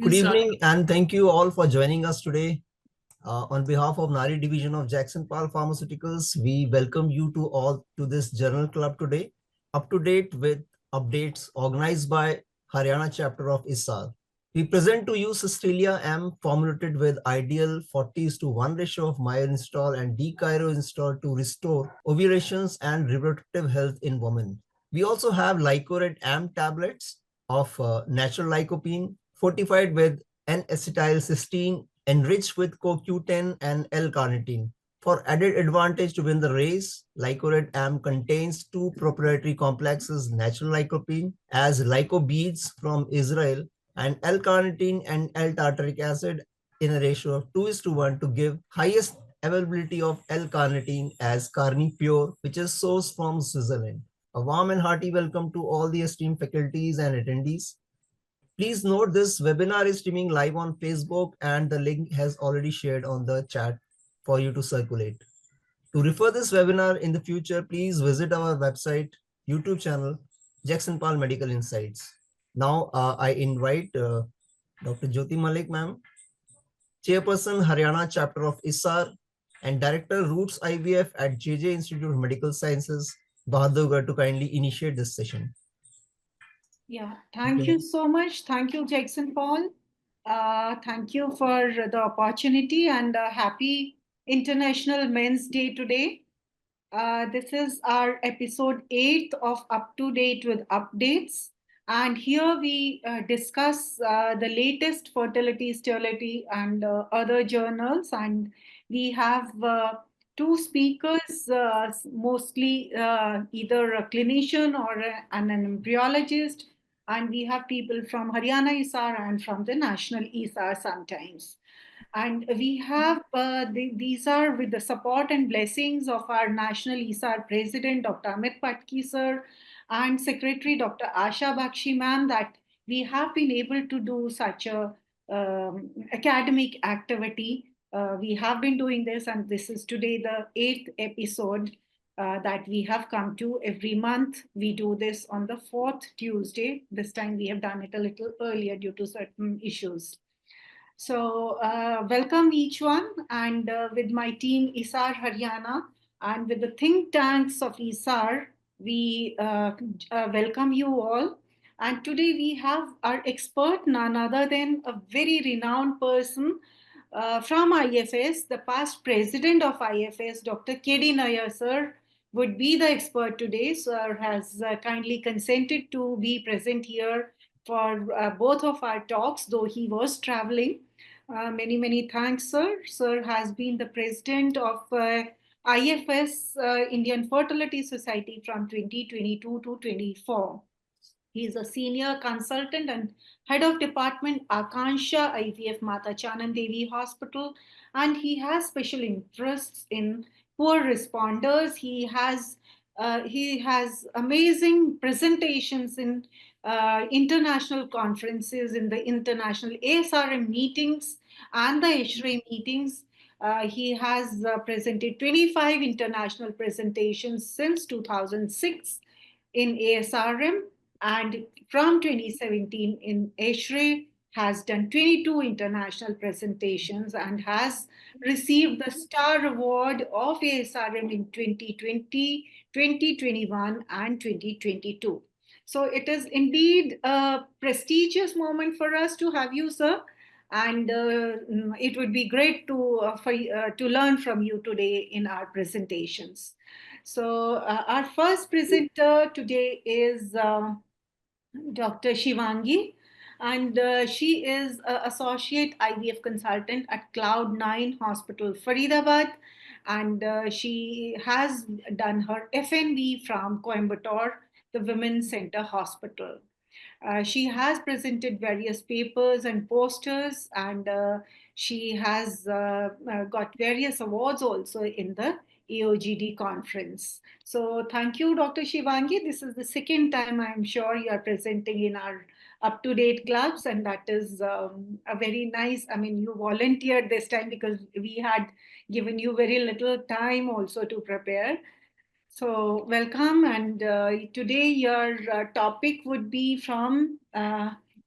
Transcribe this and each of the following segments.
Good evening, and thank you all for joining us today. On behalf of Nari Division of Jackson Pal Pharmaceuticals, we welcome you to all to this journal club today, up to date with updates organized by Haryana chapter of ISAR. We present to you Cystelia M formulated with ideal 40:1 ratio of myoinstall and install to restore ovulations and reproductive health in women. We also have Lycored AM tablets of natural lycopene fortified with N-acetylcysteine enriched with CoQ10 and L-carnitine. For added advantage to win the race, Lycored AM contains two proprietary complexes, natural lycopene as lycobeads from Israel and L-carnitine and L-tartaric acid in a ratio of 2:1 to give highest availability of L-carnitine as Carni Pure, which is sourced from Switzerland. A warm and hearty welcome to all the esteemed faculties and attendees. Please note this webinar is streaming live on Facebook and the link has already shared on the chat for you to circulate. To refer this webinar in the future, please visit our website, YouTube channel, Jackson Pal Medical Insights. Now I invite Dr. Jyoti Malik ma'am, Chairperson Haryana chapter of ISAR and Director Roots IVF at JJ Institute of Medical Sciences, Bahadurgarh, to kindly initiate this session. Yeah, thank you so much. Thank you, Jackson Paul. Thank you for the opportunity and happy International Men's Day today. This is our episode 8 of Up to Date with Updates. And here we discuss the latest fertility, sterility, and other journals. And we have two speakers, mostly either a clinician or an embryologist. And we have people from Haryana ISAR and from the National ISAR sometimes. And we have, these are with the support and blessings of our National ISAR President, Dr. Amit Patki sir, and Secretary Dr. Asha Bakshi ma'am, that we have been able to do such a academic activity. We have been doing this, and this is today the 8th episode that we have come to. Every month we do this on the 4th Tuesday. This time we have done it a little earlier due to certain issues. So welcome each one, and with my team ISAR Haryana and with the think tanks of ISAR, we welcome you all. And today we have our expert, none other than a very renowned person from IFS, the past president of IFS, Dr. K.D. Nair sir, would be the expert today. Sir has kindly consented to be present here for both of our talks, though he was traveling. Many thanks, sir. Sir has been the president of IFS, Indian Fertility Society, from 2022 to 24. He is a senior consultant and head of department Akansha IVF Mata Chanan Devi Hospital, and he has special interests in poor responders. He has amazing presentations in international conferences, in the international ASRM meetings and the HRA meetings. He has presented 25 international presentations since 2006 in ASRM, and from 2017 in HRA has done 22 international presentations and has received the Star Award of ASRM in 2020, 2021, and 2022. So it is indeed a prestigious moment for us to have you, sir. And it would be great to learn from you today in our presentations. So our first presenter today is Dr. Shivangi, and she is an associate IVF consultant at Cloud9 Hospital, Faridabad, and she has done her FNB from Coimbatore, the Women's Center Hospital. She has presented various papers and posters, and she has got various awards also in the AOGD conference. So thank you, Dr. Shivangi. This is the second time I'm sure you are presenting in our up-to-date clubs, and that is a very nice, I mean, you volunteered this time because we had given you very little time also to prepare. So welcome, and today your topic would be from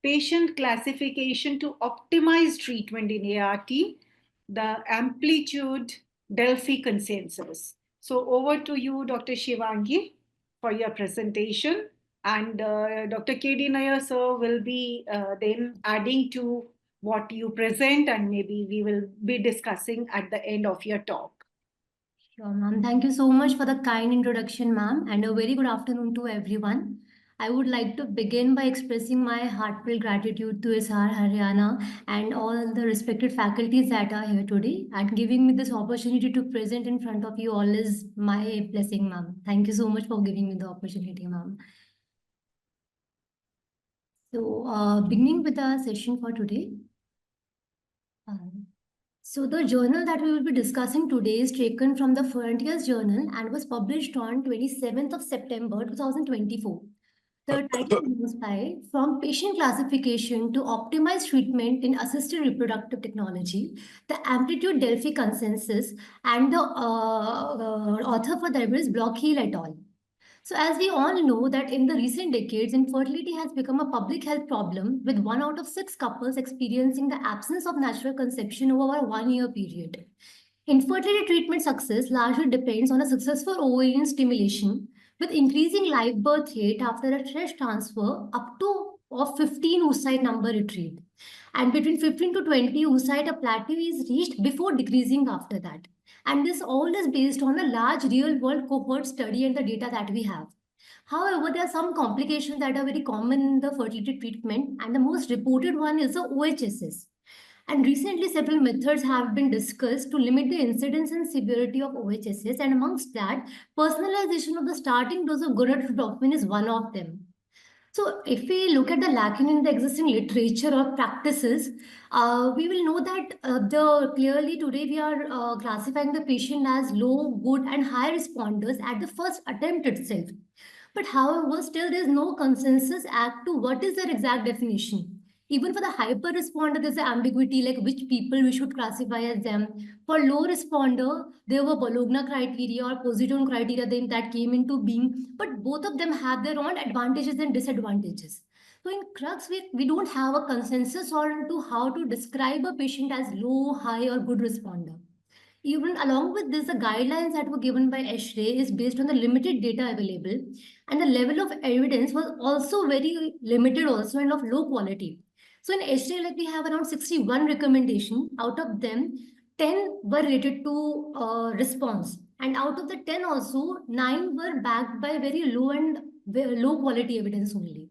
patient classification to optimize treatment in ART, the AMPLITUDE Delphi consensus. So over to you, Dr. Shivangi, for your presentation. And Dr. K.D. Nair, sir, will be then adding to what you present, and maybe we will be discussing at the end of your talk. Sure, ma'am. Thank you so much for the kind introduction, ma'am, and a very good afternoon to everyone. I would like to begin by expressing my heartfelt gratitude to ISAR Haryana and all the respected faculties that are here today, and giving me this opportunity to present in front of you all is my blessing, ma'am. Thank you so much for giving me the opportunity, ma'am. So, beginning with our session for today. So the journal that we will be discussing today is taken from the Frontiers Journal and was published on 27th of September 2024. The title goes by From Patient Classification to Optimized Treatment in Assisted Reproductive Technology, the Amplitude Delphi Consensus, and the author for that is Blockhill et al. So as we all know that in the recent decades, infertility has become a public health problem, with 1 out of 6 couples experiencing the absence of natural conception over a 1-year period. Infertility treatment success largely depends on a successful ovarian stimulation, with increasing live birth rate after a fresh transfer up to of 15 oocyte number retrieved. And between 15 to 20 oocyte, a plateau is reached before decreasing after that. And this all is based on a large real-world cohort study and the data that we have. However, there are some complications that are very common in the fertility treatment, and the most reported one is the OHSS. And recently, several methods have been discussed to limit the incidence and severity of OHSS, and amongst that, personalization of the starting dose of gonadotropin is one of them. So if we look at the lacking in the existing literature or practices, we will know that clearly today we are classifying the patient as low, good, and high responders at the first attempt itself. But however, still there is no consensus as to what is their exact definition. Even for the hyper responder, there's an ambiguity like which people we should classify as them. For low responder, there were Bologna criteria or Positone criteria then that came into being, but both of them have their own advantages and disadvantages. So in crux, we don't have a consensus on to how to describe a patient as low, high, or good responder. Even along with this, the guidelines that were given by ESHRE is based on the limited data available, and the level of evidence was also very limited also and of low quality. So in ESHRE, like we have around 61 recommendations. Out of them, 10 were related to response. And out of the 10 also, 9 were backed by very low and low quality evidence only.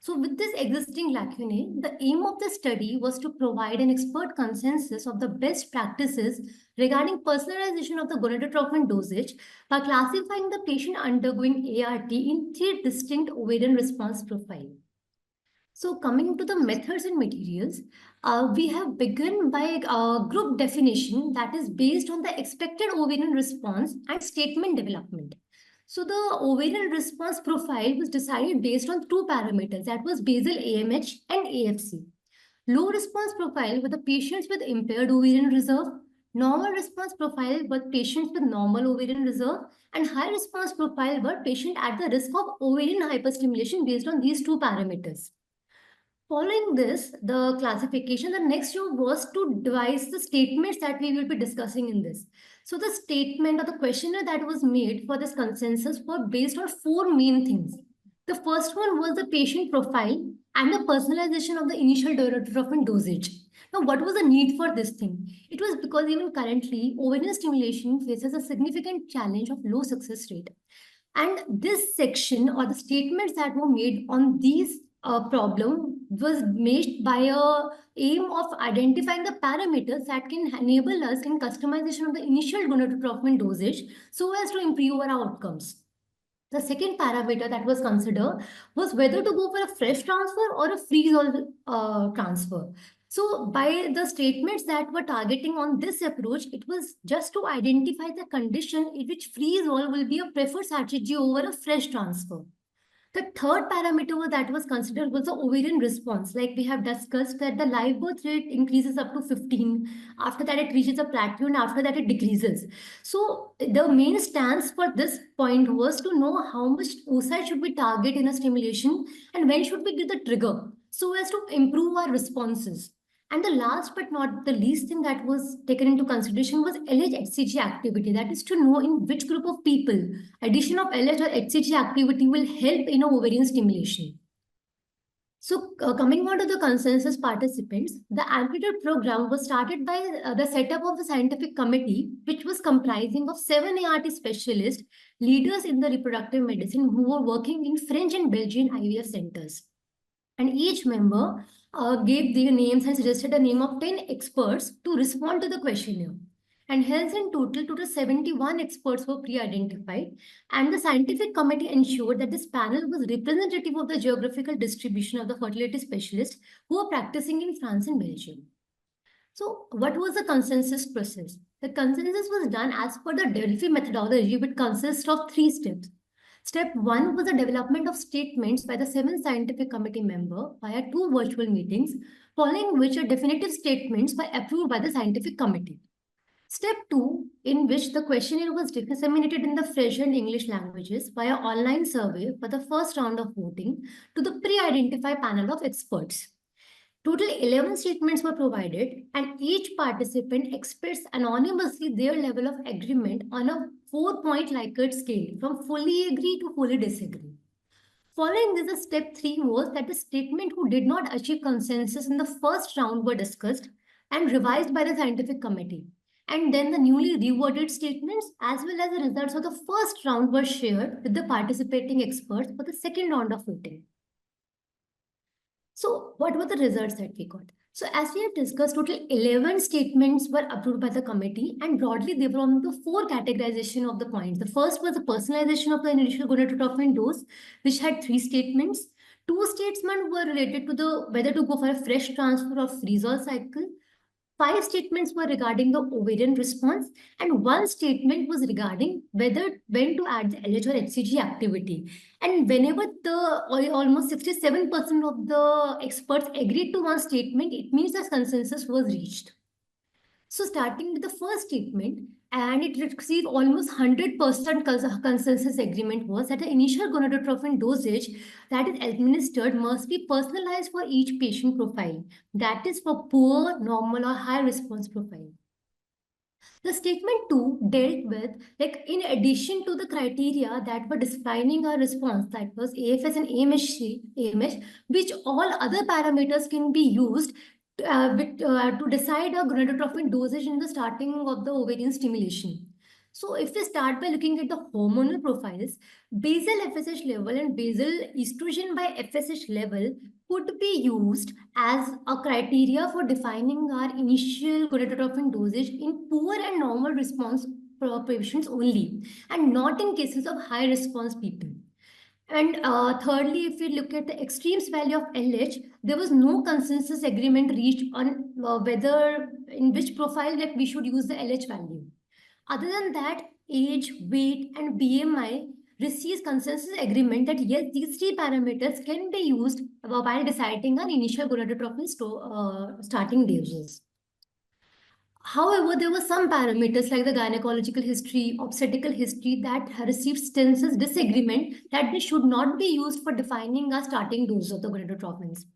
So with this existing lacunae, the aim of the study was to provide an expert consensus of the best practices regarding personalization of the gonadotropin dosage by classifying the patient undergoing ART in 3 distinct ovarian response profiles. So coming to the methods and materials, we have begun by a group definition that is based on the expected ovarian response and statement development. So the ovarian response profile was decided based on 2 parameters, that was basal AMH and AFC. Low response profile were the patients with impaired ovarian reserve, normal response profile were patients with normal ovarian reserve, and high response profile were patients at the risk of ovarian hyperstimulation based on these 2 parameters. Following this, the classification, the next job was to devise the statements that we will be discussing in this. So the statement or the questionnaire that was made for this consensus were based on 4 main things. The first one was the patient profile and the personalization of the initial gonadotropin dosage. Now, what was the need for this thing? It was because even currently, ovarian stimulation faces a significant challenge of low success rate. And this section or the statements that were made on these problem was made by a aim of identifying the parameters that can enable us in customization of the initial gonadotropin dosage so as to improve our outcomes. The second parameter that was considered was whether to go for a fresh transfer or a freeze-all transfer. So by the statements that were targeting on this approach, it was just to identify the condition in which freeze-all will be a preferred strategy over a fresh transfer. The third parameter that was considered was the ovarian response. Like we have discussed that the live birth rate increases up to 15. After that, it reaches a plateau and after that, it decreases. So the main stance for this point was to know how much oocyte should we target in a stimulation and when should we give the trigger. so as to improve our responses. And the last but not the least thing that was taken into consideration was LH-HCG activity. That is to know in which group of people addition of LH or HCG activity will help in ovarian stimulation. So coming on to the consensus participants, the AMPLITUDE program was started by the setup of the scientific committee, which was comprising of 7 ART specialists, leaders in the reproductive medicine who were working in French and Belgian IVF centers. And each member gave their names and suggested a name of 10 experts to respond to the questionnaire. And hence in total 71 experts were pre-identified, and the scientific committee ensured that this panel was representative of the geographical distribution of the fertility specialists who were practicing in France and Belgium. So what was the consensus process? The consensus was done as per the Delphi methodology, which consists of 3 steps. Step 1 was the development of statements by the 7 scientific committee member via 2 virtual meetings, following which a definitive statements were approved by the scientific committee. Step 2, in which the questionnaire was disseminated in the French and English languages via online survey for the first round of voting to the pre-identified panel of experts. Total 11 statements were provided, and each participant expressed anonymously their level of agreement on a 4-point Likert scale from fully agree to fully disagree. Following this, the step 3 was that the statement who did not achieve consensus in the first round were discussed and revised by the scientific committee. And then the newly reworded statements as well as the results of the first round were shared with the participating experts for the second round of voting. So what were the results that we got? So as we have discussed, total 11 statements were approved by the committee, and broadly they were on the 4 categorization of the points. The first was the personalization of the initial gonadotropin dose, which had 3 statements. 2 statements were related to the whether to go for a fresh transfer or freeze-all cycle. 5 statements were regarding the ovarian response, and 1 statement was regarding when to add the LH or HCG activity. And whenever almost 67% of the experts agreed to one statement, it means the consensus was reached. So starting with the first statement, and it received almost 100% consensus agreement was that the initial gonadotropin dosage that is administered must be personalized for each patient profile. That is for poor, normal, or high response profile. The statement 2 dealt with, like, in addition to the criteria that were defining our response, that was AFS and AMH, which all other parameters can be used to decide a gonadotropin dosage in the starting of the ovarian stimulation. So if we start by looking at the hormonal profiles, basal FSH level and basal estrogen by FSH level could be used as a criteria for defining our initial gonadotropin dosage in poor and normal response patients only, and not in cases of high response people. And thirdly, if we look at the extremes value of LH, there was no consensus agreement reached on whether in which profile that we should use the LH value. Other than that, age, weight, and BMI receives consensus agreement that yes, these 3 parameters can be used while deciding on initial gonadotropin starting doses. However, there were some parameters like the gynecological history, obstetrical history that received consensus disagreement that they should not be used for defining a starting dose of the gonadotropins.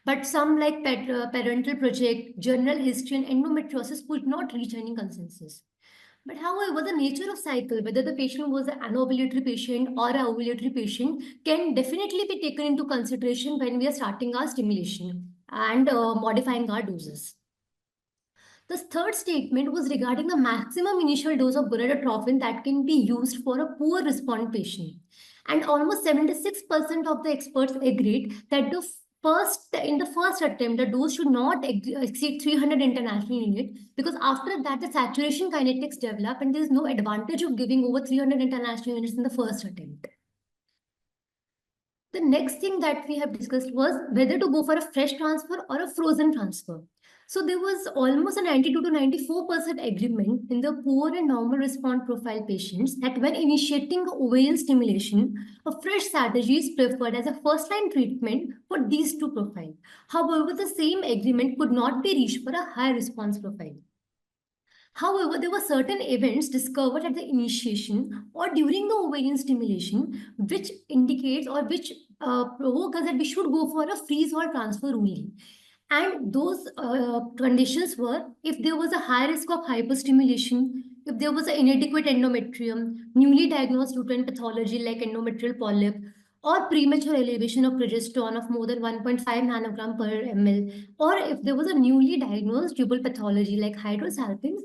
But some like parental project, general history, and endometriosis could not reach any consensus. But however, the nature of cycle, whether the patient was an anovulatory patient or an ovulatory patient, can definitely be taken into consideration when we are starting our stimulation and modifying our doses. The third statement was regarding the maximum initial dose of gonadotropin that can be used for a poor respond patient. And almost 76% of the experts agreed that in the first attempt, the dose should not exceed 300 international units, because after that, the saturation kinetics develop and there is no advantage of giving over 300 international units in the first attempt. The next thing that we have discussed was whether to go for a fresh transfer or a frozen transfer. So there was almost a 92 to 94% agreement in the poor and normal response profile patients that when initiating ovarian stimulation, a fresh strategy is preferred as a first-line treatment for these 2 profiles. However, the same agreement could not be reached for a high response profile. However, there were certain events discovered at the initiation or during the ovarian stimulation, which indicates or which provoke us that we should go for a freeze or transfer only. And those conditions were if there was a high risk of hyperstimulation, if there was an inadequate endometrium, newly diagnosed uterine pathology like endometrial polyp, or premature elevation of progesterone of more than 1.5 nanogram per ml, or if there was a newly diagnosed tubal pathology like hydrosalpinx.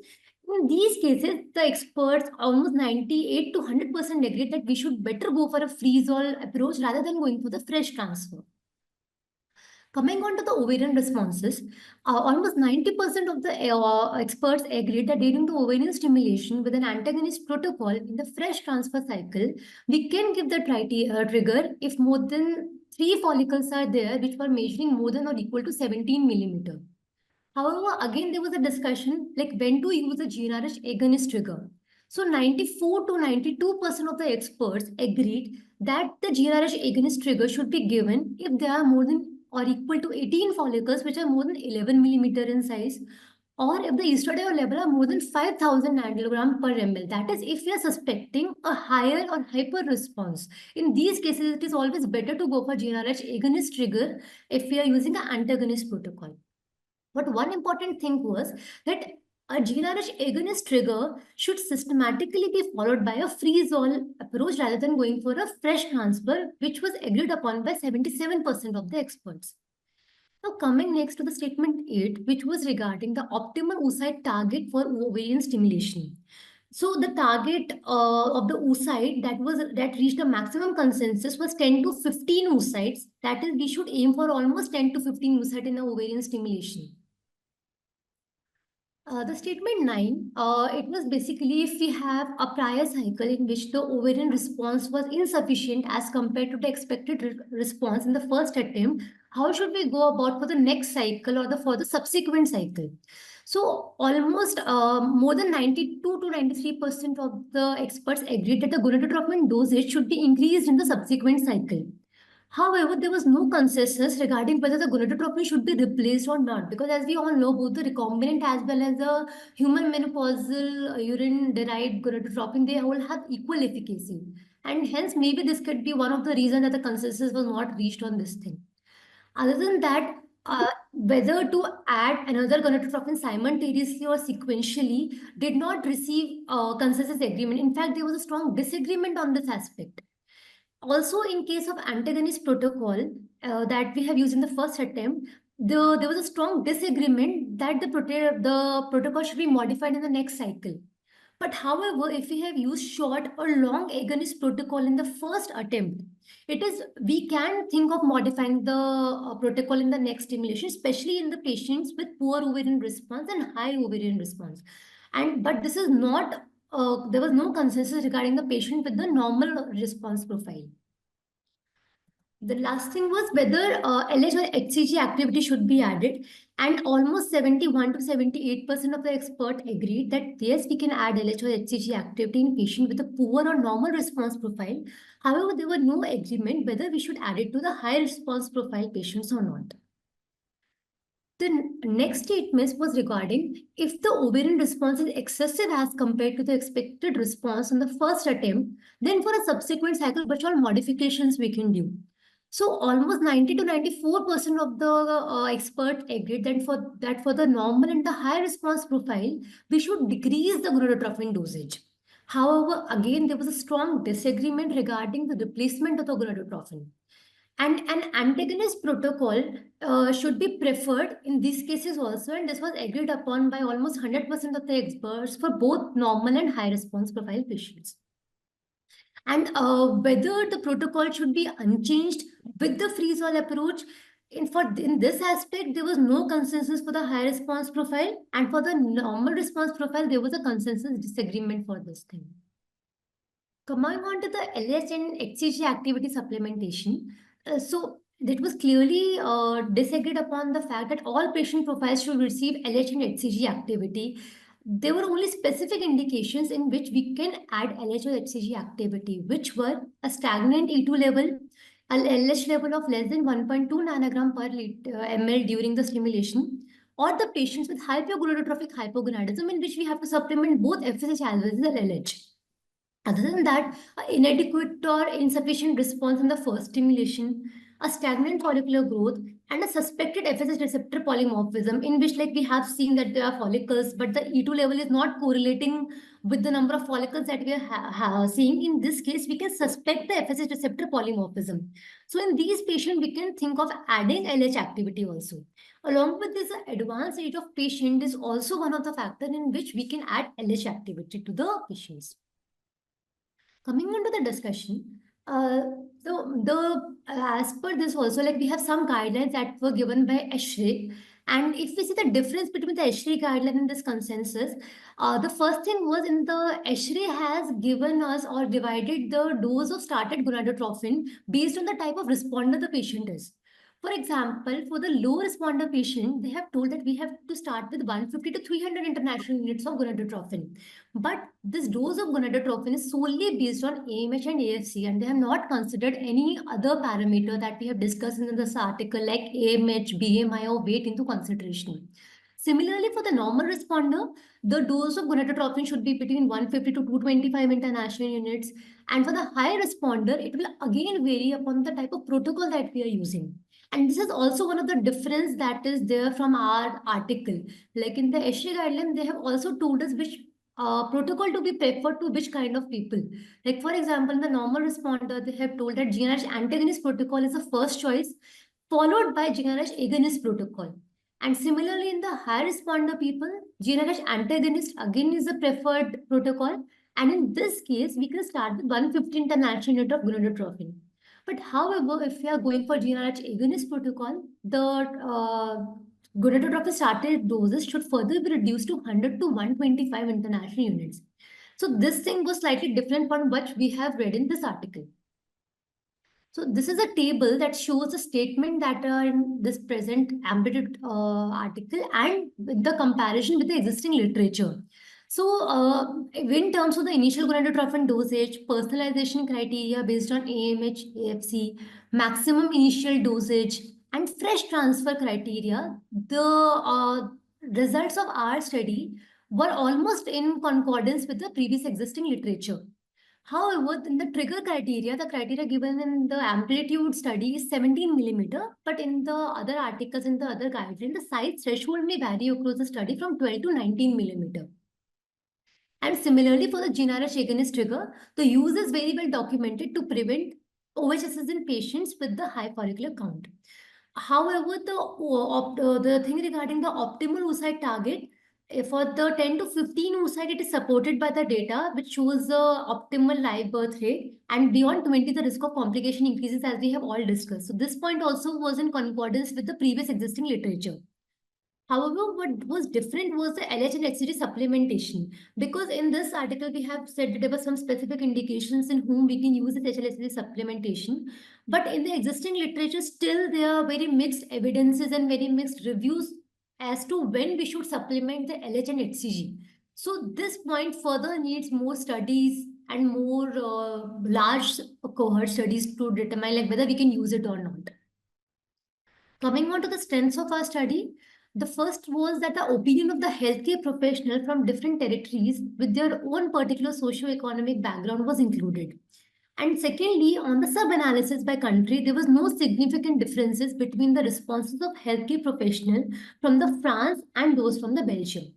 In these cases, the experts, almost 98 to 100%, agree that we should better go for a freeze-all approach rather than going for the fresh transfer. Coming on to the ovarian responses, almost 90% of the experts agreed that during the ovarian stimulation with an antagonist protocol in the fresh transfer cycle, we can give the trigger if more than 3 follicles are there which were measuring more than or equal to 17 millimeter. However, again, there was a discussion like when to use the GnRH agonist trigger. So 94 to 92% of the experts agreed that the GnRH agonist trigger should be given if there are more than or equal to 18 follicles which are more than 11 millimeter in size, or if the estradiol level are more than 5000 nanogram per ml. That is, if we are suspecting a higher or hyper response. In these cases, it is always better to go for GnRH agonist trigger if we are using an antagonist protocol. But one important thing was that a GnRH agonist trigger should systematically be followed by a freeze-all approach rather than going for a fresh transfer, which was agreed upon by 77% of the experts. Now, coming next to the statement 8, which was regarding the optimal oocyte target for ovarian stimulation. So the target of the oocyte that reached a maximum consensus was 10 to 15 oocytes. That is, we should aim for almost 10 to 15 oocytes in the ovarian stimulation. The statement 9, it was basically if we have a prior cycle in which the ovarian response was insufficient as compared to the expected response in the first attempt, how should we go about for the next cycle or for the subsequent cycle? So almost more than 92 to 93% of the experts agreed that the gonadotropin dosage should be increased in the subsequent cycle. However, there was no consensus regarding whether the gonadotropin should be replaced or not, because as we all know, both the recombinant as well as the human menopausal urine-derived gonadotropin, they all have equal efficacy. And hence, maybe this could be one of the reasons that the consensus was not reached on this thing. Other than that, whether to add another gonadotropin simultaneously or sequentially did not receive consensus agreement. In fact, there was a strong disagreement on this aspect. Also, in case of antagonist protocol that we have used in the first attempt, there was a strong disagreement that the protocol should be modified in the next cycle. But however, if we have used short or long agonist protocol in the first attempt, we can think of modifying the protocol in the next stimulation, especially in the patients with poor ovarian response and high ovarian response. But this is not there was no consensus regarding the patient with the normal response profile. The last thing was whether LH or HCG activity should be added, and almost 71 to 78% of the experts agreed that yes, we can add LH or HCG activity in patient with a poor or normal response profile. However, there were no agreement whether we should add it to the high response profile patients or not. The next statement was regarding if the ovarian response is excessive as compared to the expected response on the first attempt, then for a subsequent cycle, which all modifications we can do. So almost 90 to 94% of the experts agreed that for the normal and the high response profile, we should decrease the gonadotropin dosage. However, again, there was a strong disagreement regarding the replacement of the gonadotropin. And an antagonist protocol should be preferred in these cases also, and this was agreed upon by almost 100% of the experts for both normal and high response profile patients. And whether the protocol should be unchanged with the freeze-all approach, in this aspect, there was no consensus for the high response profile, and for the normal response profile, there was a consensus disagreement for this thing. Coming on to the LH and HCG activity supplementation, so it was clearly disagreed upon the fact that all patient profiles should receive LH and HCG activity. There were only specific indications in which we can add LH or HCG activity, which were a stagnant E2 level, an LH level of less than 1.2 nanogram per ml during the stimulation, or the patients with hypogonadotrophic hypogonadism, in which we have to supplement both FSH as well as the LH. Other than that, inadequate or insufficient response in the first stimulation, a stagnant follicular growth, and a suspected FSH receptor polymorphism, in which like we have seen that there are follicles, but the E2 level is not correlating with the number of follicles that we are seeing. In this case, we can suspect the FSH receptor polymorphism. So in these patients, we can think of adding LH activity also. Along with this, advanced age of patient is also one of the factors in which we can add LH activity to the patients. Coming on to the discussion, as per this also, like we have some guidelines that were given by ASHRAE, and if we see the difference between the ASHRAE guideline and this consensus, the first thing was in the ASHRAE has given us or divided the dose of started gonadotropin based on the type of responder the patient is. For example, for the low responder patient, they have told that we have to start with 150 to 300 international units of gonadotropin. But this dose of gonadotropin is solely based on AMH and AFC, and they have not considered any other parameter that we have discussed in this article like AMH, BMI, or weight into consideration. Similarly, for the normal responder, the dose of gonadotropin should be between 150 to 225 international units. And for the high responder, it will again vary upon the type of protocol that we are using. And this is also one of the difference that is there from our article. Like in the ASHRAE guideline, they have also told us which protocol to be preferred to which kind of people. Like for example, in the normal responder, they have told that GnRH antagonist protocol is the first choice, followed by GnRH agonist protocol. And similarly, in the high responder people, GnRH antagonist again is the preferred protocol. And in this case, we can start with 150 international unit of gonadotropin. But however, if we are going for GnRH agonist protocol, the gonadotropin started doses should further be reduced to 100 to 125 international units. So this thing was slightly different from what we have read in this article. So this is a table that shows the statement that are in this present AMPLITUDE article and with the comparison with the existing literature. So in terms of the initial gonadotropin dosage, personalization criteria based on AMH, AFC, maximum initial dosage, and fresh transfer criteria, the results of our study were almost in concordance with the previous existing literature. However, in the trigger criteria, the criteria given in the AMPLITUDE study is 17 millimeter, but in the other articles, in the other guideline, the size threshold may vary across the study from 12 to 19 millimeter. And similarly, for the GnRH agonist trigger, the use is very well documented to prevent OHSs in patients with the high follicular count. However, the thing regarding the optimal oocyte target, for the 10 to 15 oocyte, it is supported by the data, which shows the optimal live birth rate, and beyond 20, the risk of complication increases, as we have all discussed. So this point also was in concordance with the previous existing literature. However, what was different was the LH and HCG supplementation. Because in this article, we have said that there were some specific indications in whom we can use this HLHCG supplementation. But in the existing literature, still there are very mixed evidences and very mixed reviews as to when we should supplement the LH and HCG. So this point further needs more studies and more large cohort studies to determine like whether we can use it or not. Coming on to the strengths of our study, the first was that the opinion of the healthcare professional from different territories with their own particular socio-economic background was included. And secondly, on the sub-analysis by country, there was no significant differences between the responses of healthcare professional from the France and those from the Belgium.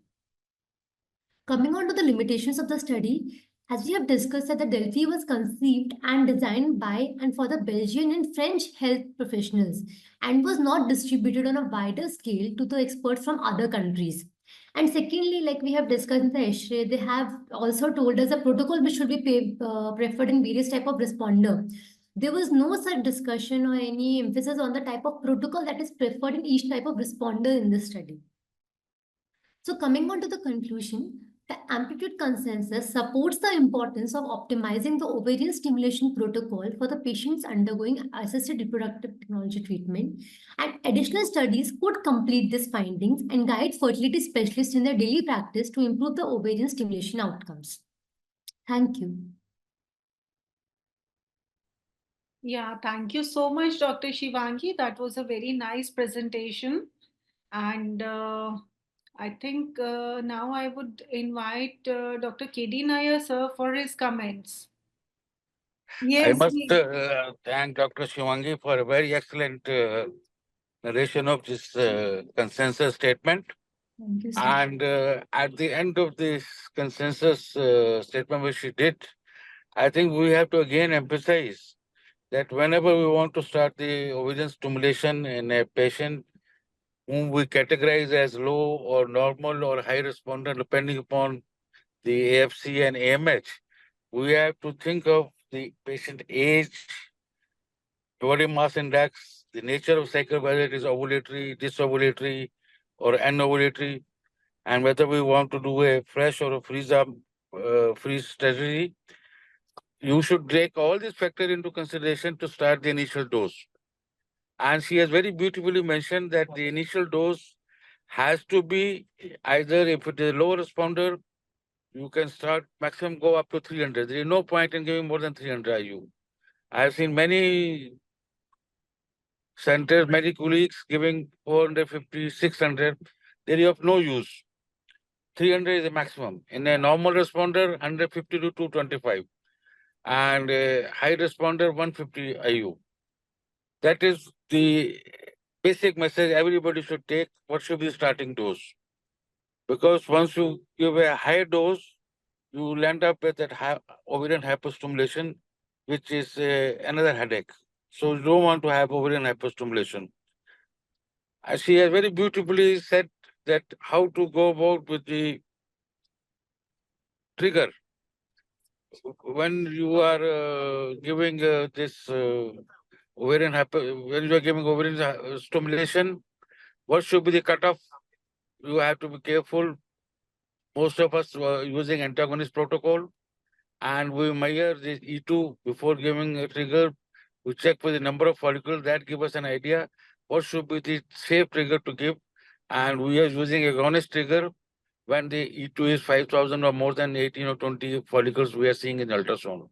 Coming on to the limitations of the study, as we have discussed that the Delphi was conceived and designed by and for the Belgian and French health professionals and was not distributed on a wider scale to the experts from other countries. And secondly, like we have discussed in the ASHRAE, they have also told us a protocol which should be preferred in various type of responder. There was no such discussion or any emphasis on the type of protocol that is preferred in each type of responder in this study. So coming on to the conclusion, the AMPLITUDE consensus supports the importance of optimizing the ovarian stimulation protocol for the patients undergoing assisted reproductive technology treatment, and additional studies could complete these findings and guide fertility specialists in their daily practice to improve the ovarian stimulation outcomes. Thank you. Yeah, thank you so much, Dr. Shivangi. That was a very nice presentation. And I think now I would invite Dr. K.D. Nair, sir, for his comments. I Yes, must thank Dr. Shivangi for a very excellent narration of this consensus statement. Thank you, sir. And at the end of this consensus statement which she did, I think we have to again emphasize that whenever we want to start the ovarian stimulation in a patient whom we categorize as low or normal or high responder depending upon the AFC and AMH, we have to think of the patient age, body mass index, the nature of cycle, whether it is ovulatory, disovulatory, or anovulatory, and whether we want to do a fresh or a freeze strategy. You should take all these factors into consideration to start the initial dose. And she has very beautifully mentioned that the initial dose has to be either, if it is a low responder, you can start maximum go up to 300. There is no point in giving more than 300 IU. I have seen many centers, many colleagues giving 450, 600. They are of no use. 300 is the maximum. In a normal responder, 150 to 225. And a high responder, 150 IU. That is the basic message everybody should take. What should be the starting dose? Because once you give a higher dose, you will end up with that ovarian hyperstimulation, which is another headache. So you don't want to have ovarian hyperstimulation. She has very beautifully said that how to go about with the trigger. When you are giving this when you are giving ovarian stimulation, what should be the cutoff? You have to be careful. Most of us were using antagonist protocol, and we measure the E2 before giving a trigger. We check for the number of follicles that give us an idea what should be the safe trigger to give. And we are using agonist trigger when the E2 is 5,000 or more than 18 or 20 follicles we are seeing in ultrasound.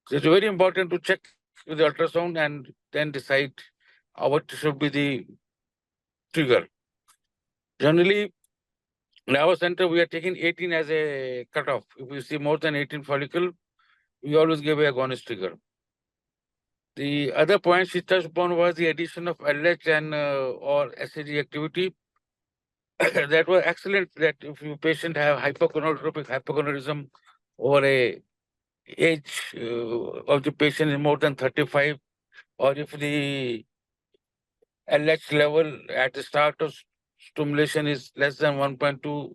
So it's very important to check with the ultrasound and then decide what should be the trigger. Generally, in our center, we are taking 18 as a cutoff. If we see more than 18 follicle, we always give a agonist trigger. The other point she touched upon was the addition of LH and or SAG activity. That was excellent. That if your patient have hypogonadotropic hypogonadism or a age of the patient is more than 35, or if the LH level at the start of stimulation is less than 1.2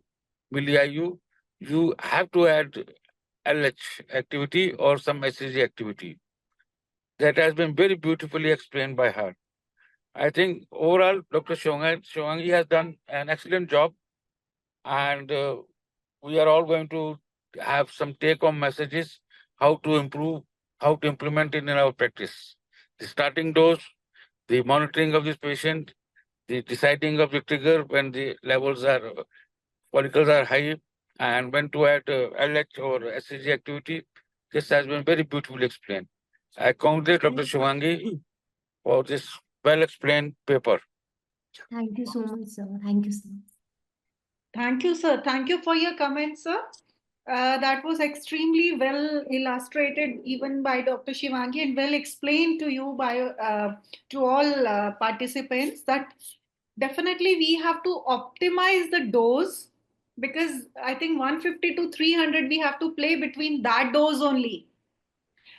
milli IU, you have to add LH activity or some SAG activity. That has been very beautifully explained by her. I think overall, Dr. Shivangi has done an excellent job, and we are all going to have some take-home messages how to improve, how to implement it in our practice. The starting dose, the monitoring of this patient, the deciding of the trigger when the follicles are high, and when to add LH or SCG activity. This has been very beautifully explained. I congratulate Dr. Shivangi for this well-explained paper. Thank you so much, sir. Thank you, sir. Thank you, sir. Thank you for your comments, sir. That was extremely well illustrated even by Dr. Shivangi and well explained to you by to all participants that definitely we have to optimize the dose, because I think 150 to 300 we have to play between that dose only.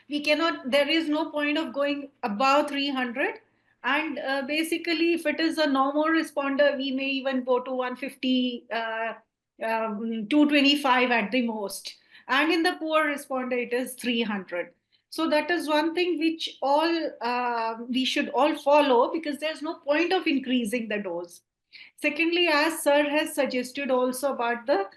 We cannot, there is no point of going above 300. And basically if it is a normal responder, we may even go to 150, 225 at the most, and in the poor responder it is 300. So that is one thing which all we should all follow, because there's no point of increasing the dose. Secondly, as sir has suggested also about the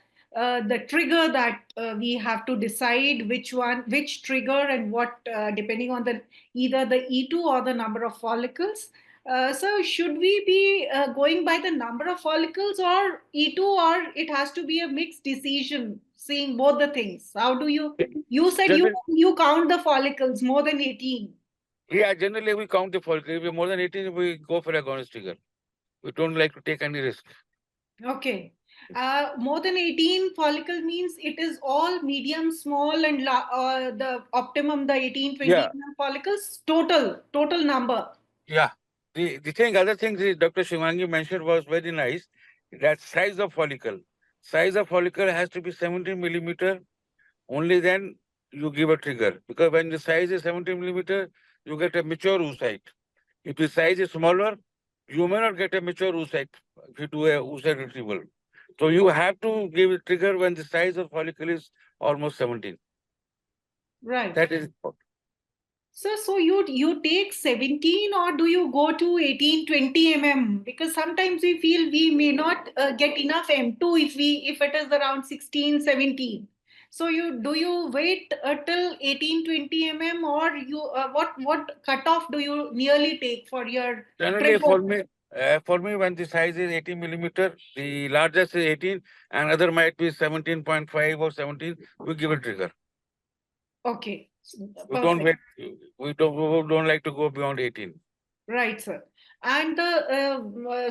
trigger that we have to decide which trigger and what, depending on the either the E2 or the number of follicles. So should we be going by the number of follicles or E2, or it has to be a mixed decision, seeing both the things? How do you said you count the follicles more than 18? Yeah, generally we count the follicle. If more than 18, we go for agonist trigger. We don't like to take any risk. Okay. More than 18 follicle means it is all medium, small, and the optimum, the 18, 20 Yeah. follicles, total number. Yeah. The other thing Dr. Shivangi mentioned was very nice. That size of follicle. Size of follicle has to be 17 millimeter. Only then you give a trigger. Because when the size is 17 millimeter, you get a mature oocyte. If the size is smaller, you may not get a mature oocyte if you do a oocyte retrieval. So you have to give a trigger when the size of follicle is almost 17. Right. That is important. So you take 17 or do you go to 18, 20 mm? Because sometimes we feel we may not get enough M2 if it is around 16, 17. So do you wait till 18, 20 mm, or you what cutoff do you nearly take for your Generally, trigger? for me, when the size is 18 millimeter, the largest is 18, and other might be 17.5 or 17. We give a trigger. Okay, We don't perfect. wait. We don't like to go beyond 18. Right, sir. And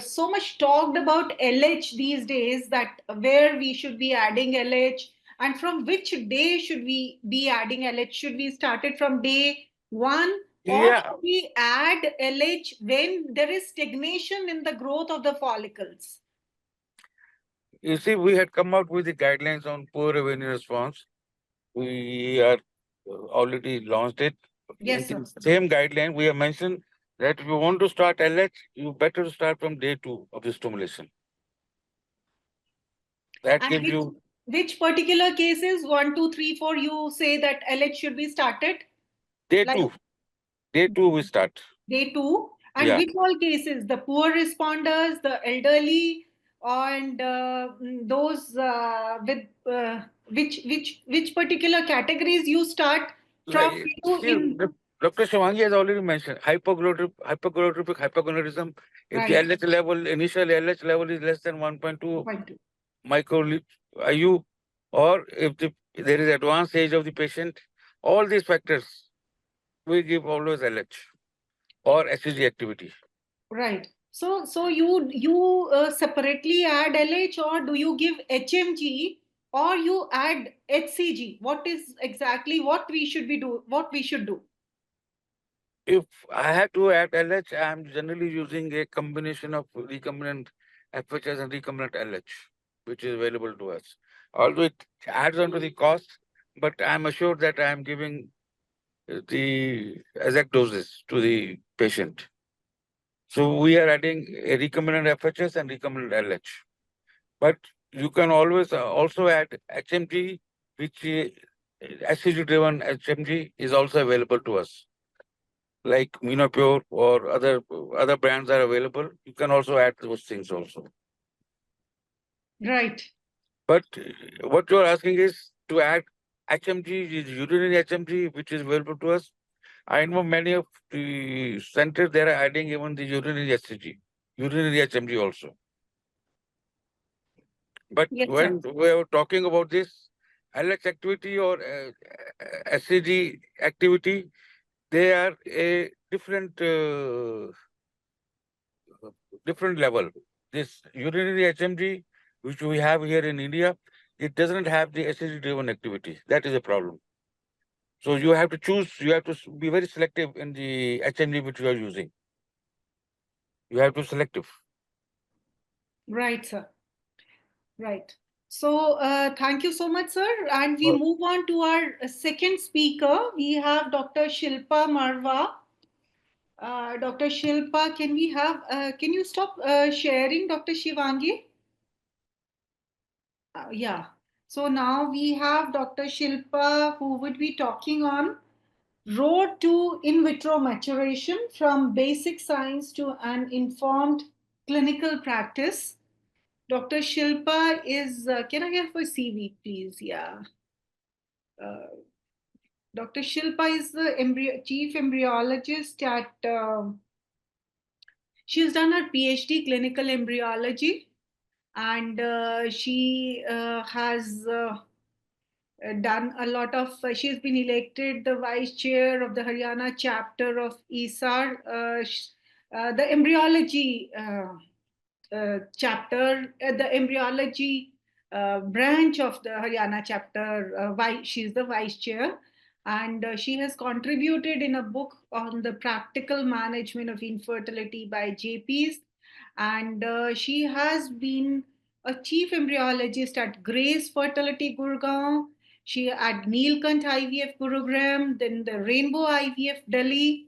so much talked about LH these days, that where we should be adding LH and from which day should we be adding LH? Should we start it from day one, or Yeah. should we add LH when there is stagnation in the growth of the follicles? You see, we had come out with the guidelines on poor revenue response. We are already launched it. Yes, In sir. the same guideline, we have mentioned that if you want to start LH, you better start from day 2 of the stimulation. That And gives you which particular cases, 1, 2, 3, 4, you say that LH should be started? day Like 2. Day 2 we start. day 2, and Yeah. which all cases, the poor responders, the elderly, and those with which particular categories you start from Like, you see, in? Dr. Shivangi has already mentioned hypogonadism. Hypogonadism. If the Right. LH level, initial LH level is less than 1.2 Point two. microliter IU, or if there is advanced age of the patient, all these factors, we give always LH or HCG activity. Right. So you separately add LH, or do you give HMG, or you add HCG? What is exactly what we should be do? What we should do? If I had to add LH, I am generally using a combination of recombinant FHS and recombinant LH, which is available to us. Although it adds on to the cost, but I am assured that I am giving the exact doses to the patient. So we are adding a recombinant FHS and recombinant LH. But you can always also add HMG, which HCG-driven HMG is also available to us. Like Minopure or other brands are available. You can also add those things also. Right. But what you're asking is to add HMG, urinary HMG, which is available to us. I know many of the centers, they are adding even the urinary HCG, urinary HMG also. But Yes, when sir. we were talking about this LH activity or HCG activity, they are a different level. This urinary HMG, which we have here in India, it doesn't have the HCG-driven activity. That is a problem. So you have to choose, you have to be very selective in the HMG which you are using. You have to selective. Right, sir. Right. So thank you so much, sir. And we Well, move on to our second speaker. We have Dr. Shilpa Marwa. Dr. Shilpa, can you stop sharing, Dr. Shivangi? Yeah. So now we have Dr. Shilpa, who would be talking on road to in vitro maturation, from basic science to an informed clinical practice. Dr. Shilpa is, can I have a CV, please? Yeah. Dr. Shilpa is the chief embryologist at, she's done her PhD clinical embryology, and she has done a lot of, she's been elected the vice chair of the Haryana chapter of ISAR, the embryology chapter, the embryology branch of the Haryana chapter. She's the vice chair, and she has contributed in a book on the practical management of infertility by JPs, and she has been a chief embryologist at Grace Fertility Gurgaon. She at Neelkant IVF Gurugram, then the Rainbow IVF Delhi,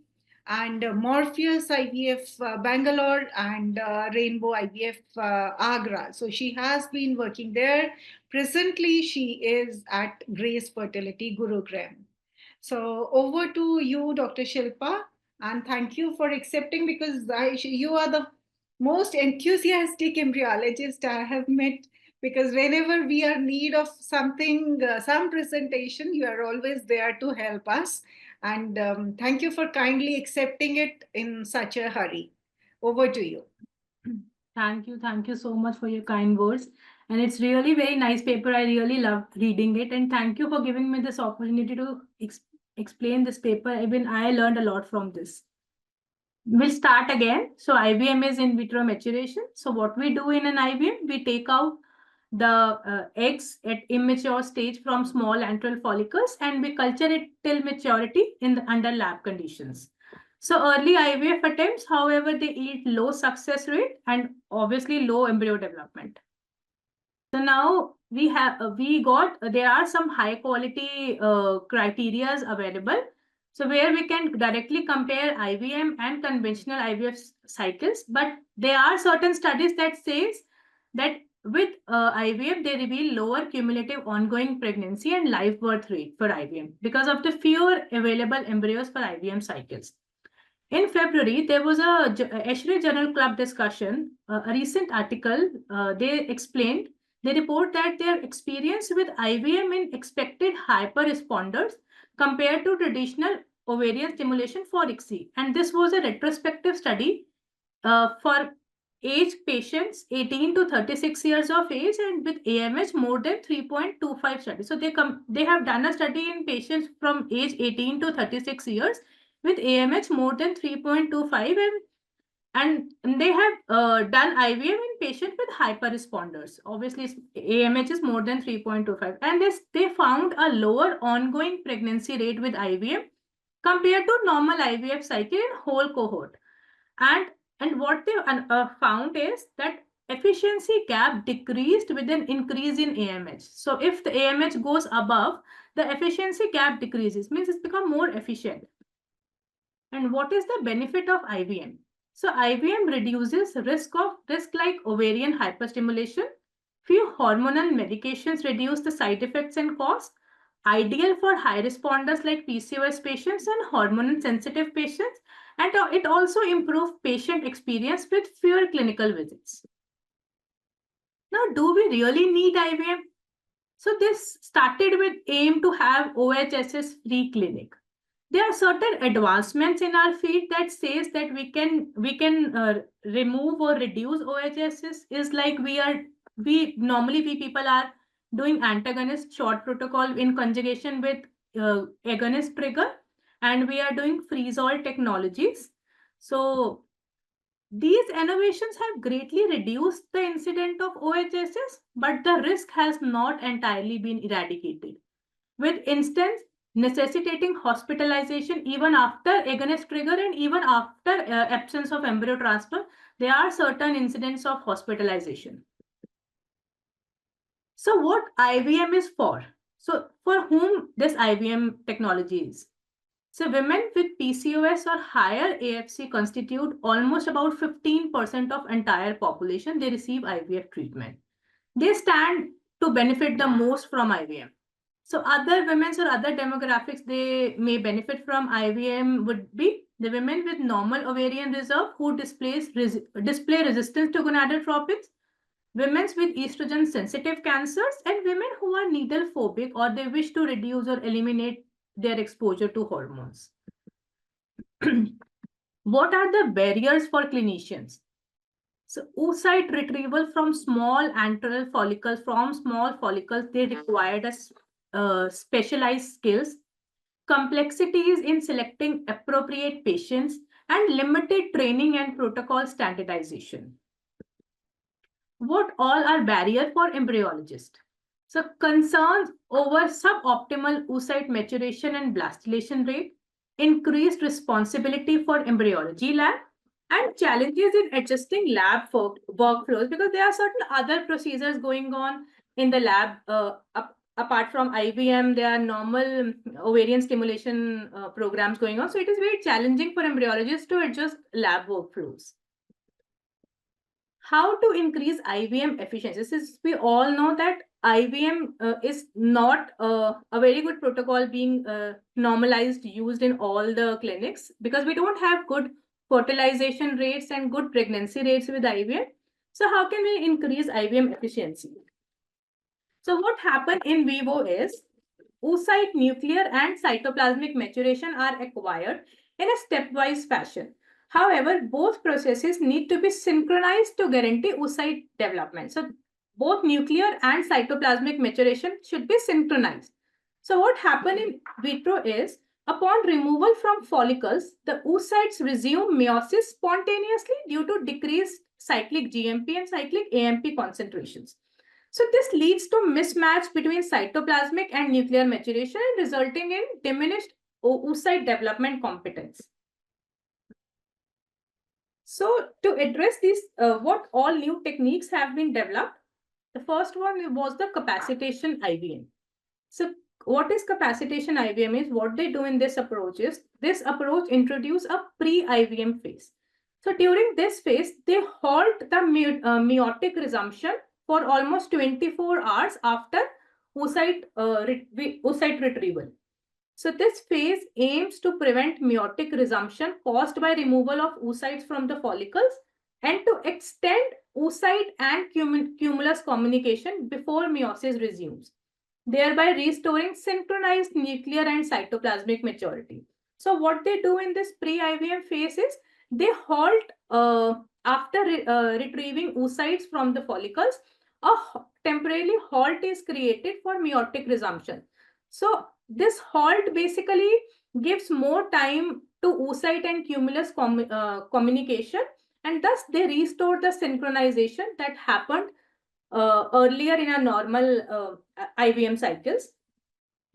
and Morpheus IVF Bangalore, and Rainbow IVF Agra. So she has been working there. Presently, she is at Grace Fertility Gurugram. So over to you, Dr. Shilpa, and thank you for accepting, because you are the most enthusiastic embryologist I have met, because whenever we are in need of something, some presentation, you are always there to help us. And thank you for kindly accepting it in such a hurry. Over to you. Thank you. Thank you so much for your kind words. And it's really very nice paper. I really love reading it. And thank you for giving me this opportunity to explain this paper. Even I learned a lot from this. We'll start again. So IVM is in vitro maturation. So what we do in an IVM, we take out the eggs at immature stage from small antral follicles, and we culture it till maturity under lab conditions. So early IVF attempts, however, they yield low success rate and obviously low embryo development. So now there are some high quality criterias available. So where we can directly compare IVM and conventional IVF cycles, but there are certain studies that says that with IVF, they reveal lower cumulative ongoing pregnancy and live birth rate for IVM because of the fewer available embryos for IVM cycles. In February, there was a ASHRAE Journal Club discussion, a recent article. They report that their experience with IVM in expected hyper responders compared to traditional ovarian stimulation for ICSI. And this was a retrospective study for age patients 18 to 36 years of age and with AMH more than 3.25 study. So they have done a study in patients from age 18 to 36 years with AMH more than 3.25, and they have done IVM in patients with hyperresponders. Obviously, AMH is more than 3.25, and they found a lower ongoing pregnancy rate with IVM compared to normal IVF cycle in whole cohort. And what they found is that efficiency gap decreased with an increase in AMH. So if the AMH goes above, the efficiency gap decreases, means it's become more efficient. And what is the benefit of IVM? So IVM reduces risk like ovarian hyperstimulation. Few hormonal medications reduce the side effects and cost. Ideal for high responders like PCOS patients and hormone sensitive patients. And it also improves patient experience with fewer clinical visits. Now, do we really need IVM? So this started with aim to have OHSS free clinic. There are certain advancements in our field that says that we can remove or reduce OHSS. Is like we people are doing antagonist short protocol in conjugation with agonist trigger, and we are doing freeze-all technologies. So these innovations have greatly reduced the incidence of OHSS, but the risk has not entirely been eradicated. With instance, necessitating hospitalization even after agonist trigger and even after absence of embryo transfer, there are certain incidents of hospitalization. So what IVM is for? So for whom this IVM technology is? So women with PCOS or higher AFC constitute almost about 15% of entire population. They receive IVF treatment. They stand to benefit the most from IVM. So other women's or other demographics they may benefit from IVM would be the women with normal ovarian reserve who display resistance to gonadotropins, women with estrogen sensitive cancers, and women who are needle phobic or they wish to reduce or eliminate their exposure to hormones. What are the barriers for clinicians? So oocyte retrieval from small antral follicles, they required specialized skills, complexities in selecting appropriate patients, and limited training and protocol standardization. what all are barriers for embryologists? So concerns over suboptimal oocyte maturation and blastulation rate, increased responsibility for embryology lab, and challenges in adjusting lab workflows, because there are certain other procedures going on in the lab. Apart from IVM, there are normal ovarian stimulation programs going on. So it is very challenging for embryologists to adjust lab workflows. How to increase IVM efficiency? Since we all know that IVM is not a very good protocol being normalized, used in all the clinics, because we don't have good fertilization rates and good pregnancy rates with IVM. So how can we increase IVM efficiency? So what happened in vivo is oocyte nuclear and cytoplasmic maturation are acquired in a stepwise fashion. However, both processes need to be synchronized to guarantee oocyte development. So both nuclear and cytoplasmic maturation should be synchronized. So what happened in vitro is, upon removal from follicles, the oocytes resume meiosis spontaneously due to decreased cyclic GMP and cyclic AMP concentrations. So this leads to mismatch between cytoplasmic and nuclear maturation, resulting in diminished oocyte development competence. So to address this, what all new techniques have been developed? The first one was the capacitation IVM. So what is capacitation IVM is, what they do in this approach is, this approach introduces a pre-IVM phase. So during this phase, they halt the meiotic resumption for almost 24 hours after oocyte retrieval. So this phase aims to prevent meiotic resumption caused by removal of oocytes from the follicles and to extend oocyte and cumulus communication before meiosis resumes, thereby restoring synchronized nuclear and cytoplasmic maturity. So what they do in this pre-IVM phase is, they halt, after retrieving oocytes from the follicles, a temporarily halt is created for meiotic resumption. So this halt basically gives more time to oocyte and cumulus communication, and thus they restore the synchronization that happened earlier in a normal IVM cycles,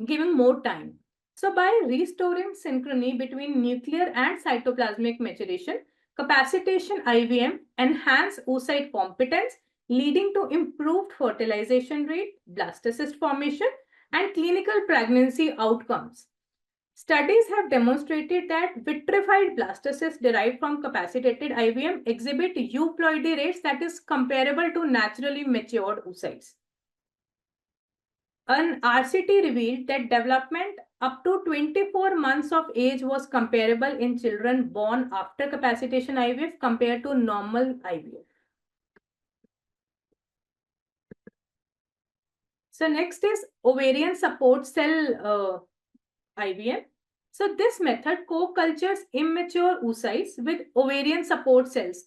giving more time. So by restoring synchrony between nuclear and cytoplasmic maturation, capacitation IVM enhance oocyte competence, leading to improved fertilization rate, blastocyst formation, and clinical pregnancy outcomes. Studies have demonstrated that vitrified blastocysts derived from capacitated IVM exhibit euploidy rates that is comparable to naturally matured oocytes. An RCT revealed that development up to 24 months of age was comparable in children born after capacitation IVF compared to normal IVF. So next is ovarian support cell IVM. So this method co-cultures immature oocytes with ovarian support cells,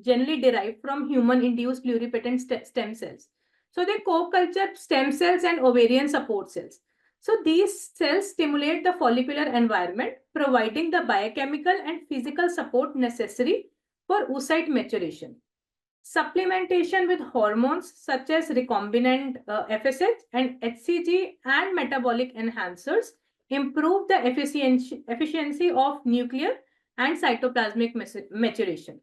generally derived from human-induced pluripotent stem cells. So they co-culture stem cells and ovarian support cells. So these cells stimulate the follicular environment, providing the biochemical and physical support necessary for oocyte maturation. Supplementation with hormones such as recombinant FSH and HCG and metabolic enhancers improve the efficiency of nuclear and cytoplasmic maturation.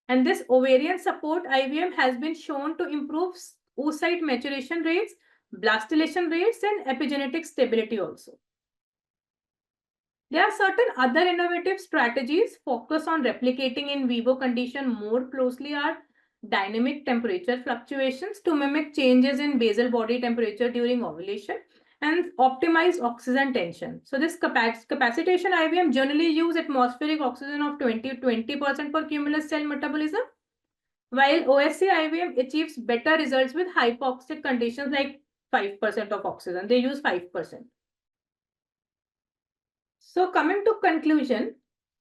And this ovarian support IVM has been shown to improve oocyte maturation rates, blastulation rates, and epigenetic stability also. There are certain other innovative strategies focused on replicating in vivo condition more closely are dynamic temperature fluctuations to mimic changes in basal body temperature during ovulation and optimize oxygen tension. So this capacitation IVM generally use atmospheric oxygen of 20% for cumulus cell metabolism, while OSC IVM achieves better results with hypoxic conditions like 5% of oxygen. They use 5%. So coming to conclusion,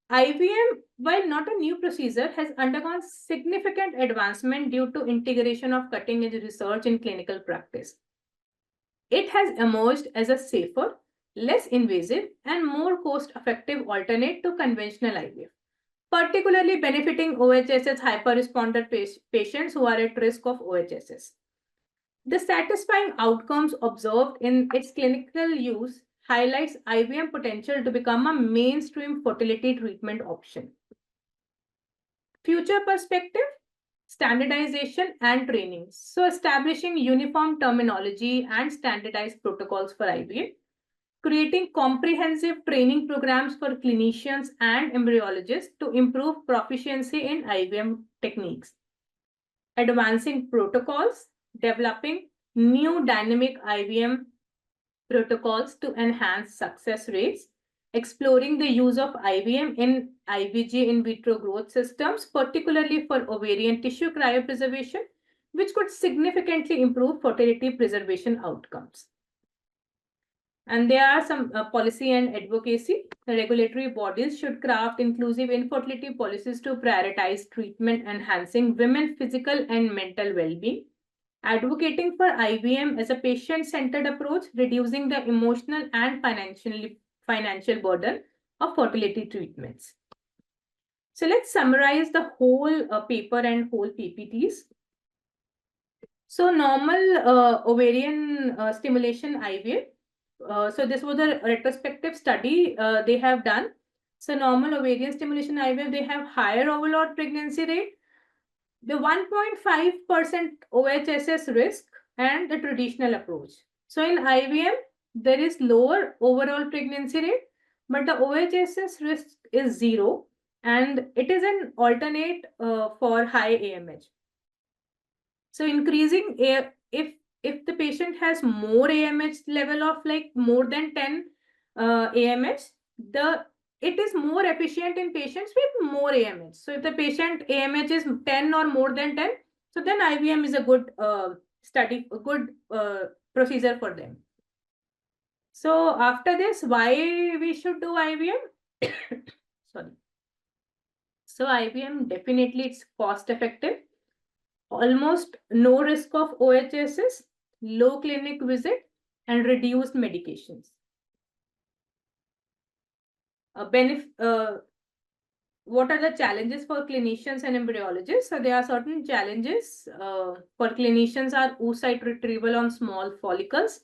IVM, while not a new procedure, has undergone significant advancement due to integration of cutting-edge research in clinical practice. It has emerged as a safer, less invasive, and more cost-effective alternate to conventional IVF. particularly benefiting OHSS hyperresponder patients who are at risk of OHSS. The satisfying outcomes observed in its clinical use highlights IVM potential to become a mainstream fertility treatment option. Future perspective, standardization and training. So establishing uniform terminology and standardized protocols for IVF, creating comprehensive training programs for clinicians and embryologists to improve proficiency in IVM techniques, advancing protocols, developing new dynamic IVM protocols to enhance success rates, exploring the use of IVM in IVG in vitro growth systems, particularly for ovarian tissue cryopreservation, which could significantly improve fertility preservation outcomes. And there are some policy and advocacy. The regulatory bodies should craft inclusive infertility policies to prioritize treatment enhancing women's physical and mental well-being, advocating for IVM as a patient-centered approach, reducing the emotional and financial burden of fertility treatments. So let's summarize the whole paper and whole PPTs. So normal ovarian stimulation IVF. So this was a retrospective study they have done. So normal ovarian stimulation IVF, they have higher overall pregnancy rate, the 1.5% OHSS risk, and the traditional approach. So in IVM, there is lower overall pregnancy rate, but the OHSS risk is 0, and it is an alternate for high AMH. So increasing if the patient has more AMH level of like more than 10 AMH, it is more efficient in patients with more AMH. So if the patient AMH is 10 or more than 10, so then IVM is a good procedure for them. So after this, why we should do IVM? Sorry. So IVM, definitely it's cost effective, almost no risk of OHSS, low clinic visit, and reduced medications. What are the challenges for clinicians and embryologists? So there are certain challenges for clinicians are oocyte retrieval on small follicles.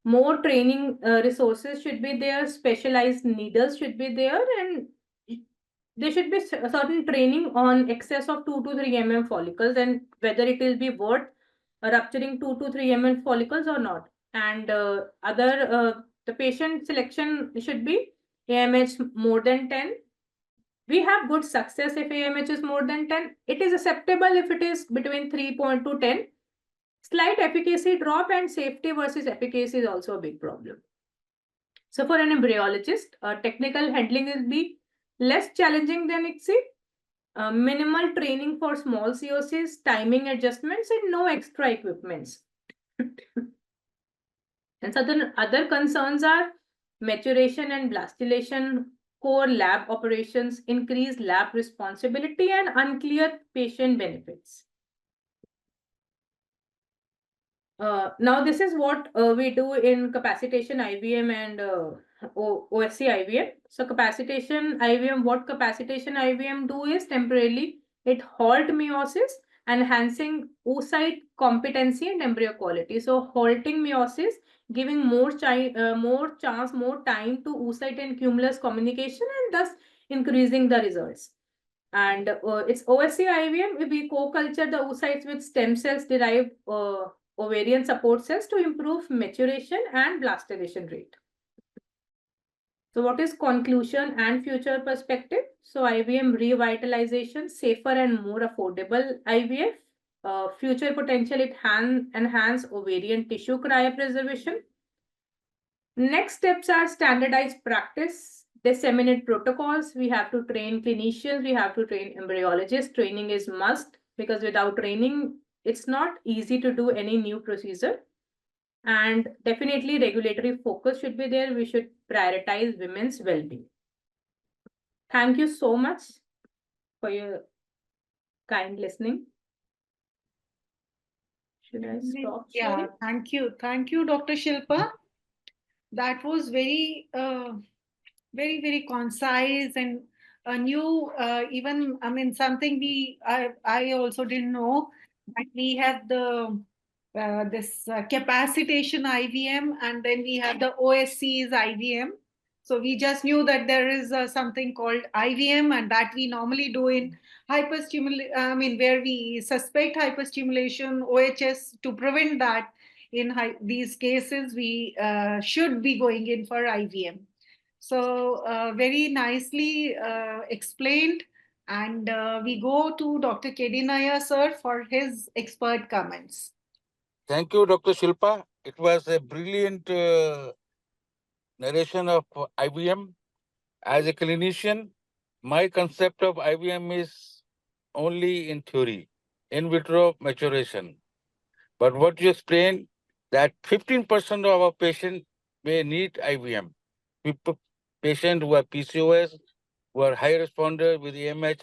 More training resources should be there, specialized needles should be there, and there should be certain training on excess of 2 to 3 mm follicles and whether it will be worth rupturing 2 to 3 mm follicles or not. And the patient selection should be AMH more than 10. We have good success if AMH is more than 10. It is acceptable if it is between 3 to 10. Slight efficacy drop and safety versus efficacy is also a big problem. So for an embryologist, technical handling will be less challenging than ICSI. Minimal training for small COCs, timing adjustments, and no extra equipments. And certain other concerns are maturation and blastulation, core lab operations, increased lab responsibility, and unclear patient benefits. Now, this is what we do in capacitation IVM and OSC IVM. So capacitation IVM, what capacitation IVM do is temporarily it halt meiosis, enhancing oocyte competency and embryo quality. So halting meiosis, giving more time to oocyte and cumulus communication, and thus increasing the results. And it's OSC IVM, if we co-culture the oocytes with stem cells derived ovarian support cells to improve maturation and blastulation rate. So what is conclusion and future perspective? So IVM revitalization, safer and more affordable IVF. Future potential, it enhance ovarian tissue cryopreservation. Next steps are standardized practice, disseminate protocols. We have to train clinicians, we have to train embryologists. Training is must, because without training, it's not easy to do any new procedure. And definitely regulatory focus should be there. We should prioritize women's well-being. Thank you so much for your kind listening. Should I stop? Yeah, thank you. Thank you, Dr. Shilpa. That was very, very concise and a new, even, I mean, something I also didn't know, that we have the this capacitation IVM, and then we have the OSC's IVM. So we just knew that there is something called IVM, and that we normally do in hyperstimulation, I mean, where we suspect hyperstimulation, OHS, to prevent that. In these cases, we should be going in for IVM. So very nicely explained. And we go to Dr. K.D. Nair, sir, for his expert comments. Thank you, Dr. Shilpa. It was a brilliant narration of IVM. As a clinician, my concept of IVM is only in theory, in vitro maturation. But what you explained, that 15% of our patients may need IVM. Patients who are PCOS, who are high responder with AMH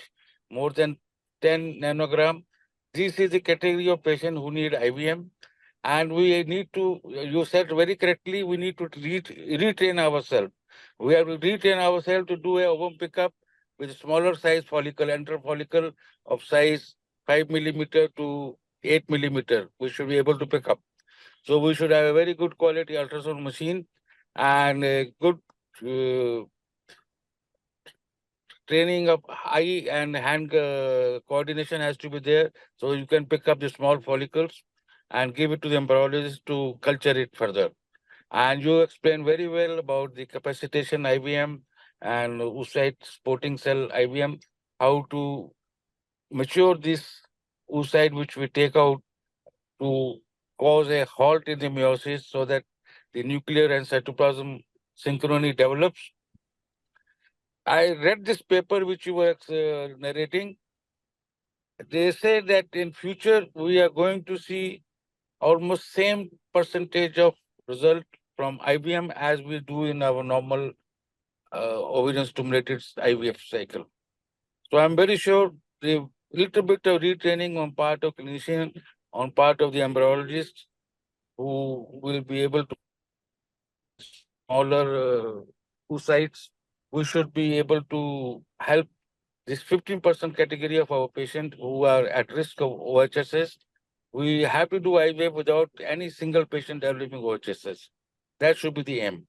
more than 10 nanogram. This is the category of patient who need IVM. And we need to, you said very correctly, we need to retrain ourselves. We have to retrain ourselves to do a ovum pickup with smaller size follicle, enter follicle of size 5 millimeter to 8 millimeter. We should be able to pick up. So we should have a very good quality ultrasound machine and a good training of eye and hand coordination has to be there. So you can pick up the small follicles and give it to the embryologist to culture it further. And you explained very well about the capacitation IVM and oocyte sporting cell IVM, how to mature this oocyte which we take out to cause a halt in the meiosis so that the nuclear and cytoplasm synchrony develops. I read this paper which you were narrating. They say that in future we are going to see almost same percentage of result from IVM as we do in our normal ovarian stimulated IVF cycle. So I'm very sure the little bit of retraining on part of clinician, on part of the embryologist, who will be able to smaller oocytes, we should be able to help this 15% category of our patients who are at risk of OHSS. We have to do IVF without any single patient developing OHSS. That should be the aim.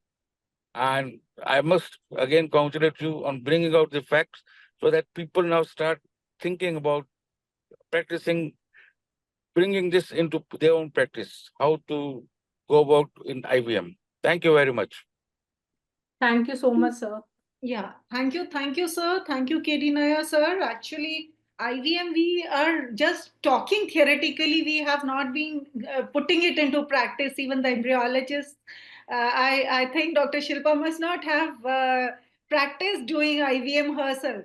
And I must again congratulate you on bringing out the facts so that people now start thinking about practicing, bringing this into their own practice, how to go about in IVM. Thank you very much. Thank you so much, sir. Yeah, thank you, sir. Thank you, K.D. Nair, sir. Actually, IVM, we are just talking theoretically. We have not been putting it into practice. Even the embryologists, I think Dr. Shilpa must not have practiced doing IVM herself.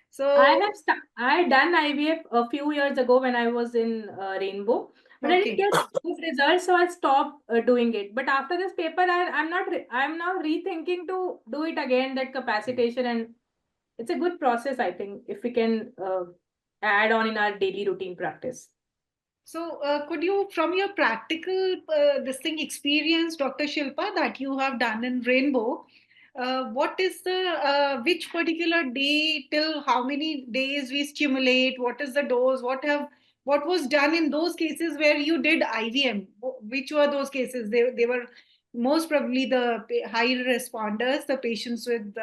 So I had done IVF a few years ago when I was in Rainbow, but I didn't get good results, so I stopped doing it. But after this paper, I'm now rethinking to do it again, that capacitation, and it's a good process, I think, if we can add on in our daily routine practice. So could you, from your practical experience, Dr. Shilpa, that you have done in Rainbow, what is the which particular day till how many days we stimulate? What is the dose? What was done in those cases where you did IVM? Which were those cases? They were most probably the high responders, the patients with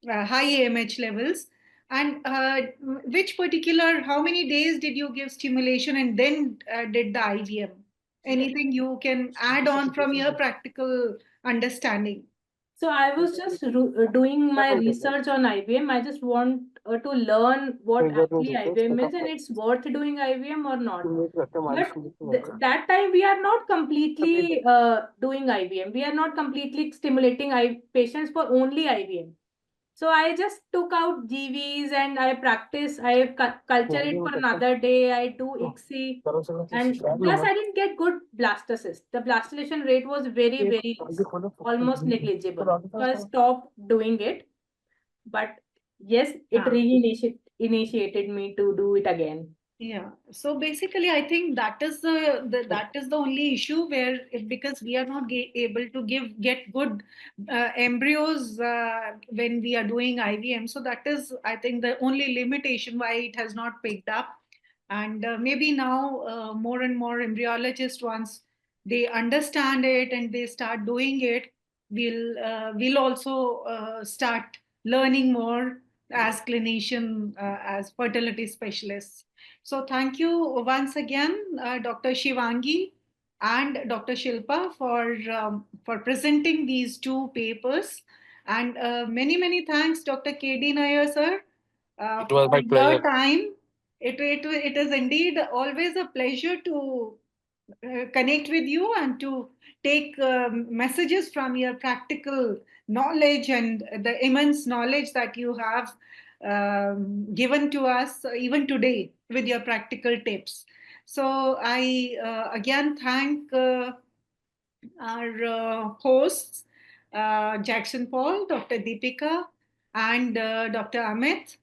high AMH levels. And which particular, how many days did you give stimulation and then did the IVM? Anything you can add on from your practical understanding? So I was just doing my research on IVM. I just want to learn what actually IVM is and it's worth doing IVM or not. But that time we are not completely doing IVM. We are not completely stimulating patients for only IVM. So I just took out GVs and I practice. I culture it for another day. I do ICSI. And plus I didn't get good blastocyst. The blastulation rate was very, very less, almost negligible. So I stopped doing it. But yes, it really initiated me to do it again. Yeah. So basically, I think that is the only issue where because we are not able to get good embryos when we are doing IVM. So that is, I think, the only limitation why it has not picked up. And maybe now more and more embryologists, once they understand it and they start doing it, will also start learning more as clinician, as fertility specialists. So thank you once again, Dr. Shivangi and Dr. Shilpa for presenting these two papers. And many thanks, Dr. K.D. Nair, sir, It was for my your pleasure. time. It is indeed always a pleasure to connect with you and to take messages from your practical knowledge and the immense knowledge that you have given to us even today with your practical tips. So I again thank our hosts, Jackson Paul, Dr. Deepika, and Dr. Amit.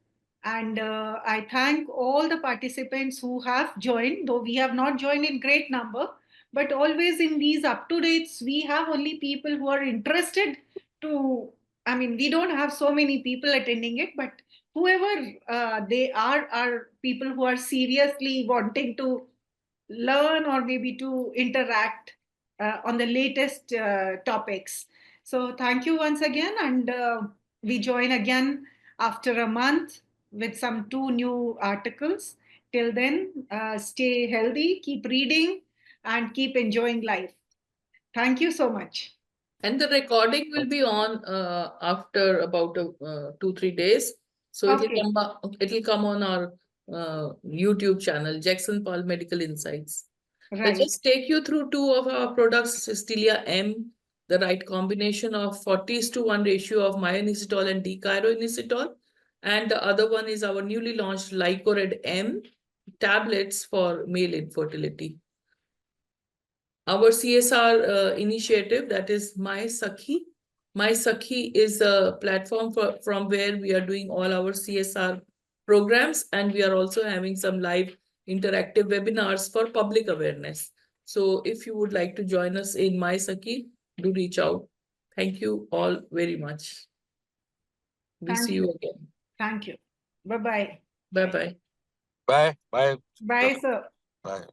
And I thank all the participants who have joined, though we have not joined in great number, but always in these up-to-dates, we have only people who are interested to, I mean, we don't have so many people attending it, but whoever they are people who are seriously wanting to learn or maybe to interact on the latest topics. So thank you once again, and we join again after a month with some two new articles. Till then, stay healthy, keep reading, and keep enjoying life. Thank you so much. And the recording will be on after about 2-3 days. So Okay. it'll come on our YouTube channel, Jackson Paul Medical Insights. Right. Let's just take you through two of our products, Cystelia M, the right combination of 40:1 ratio of myoinositol and D-chiroinositol. And the other one is our newly launched Lycored M tablets for male infertility. Our CSR initiative, that is My Sakhi. My Sakhi is a platform from where we are doing all our CSR programs, and we are also having some live interactive webinars for public awareness. So if you would like to join us in My Sakhi, do reach out. Thank you all very much. We see you again. Thank you. Bye-bye. Bye-bye. Bye. Bye. Bye, sir. Bye.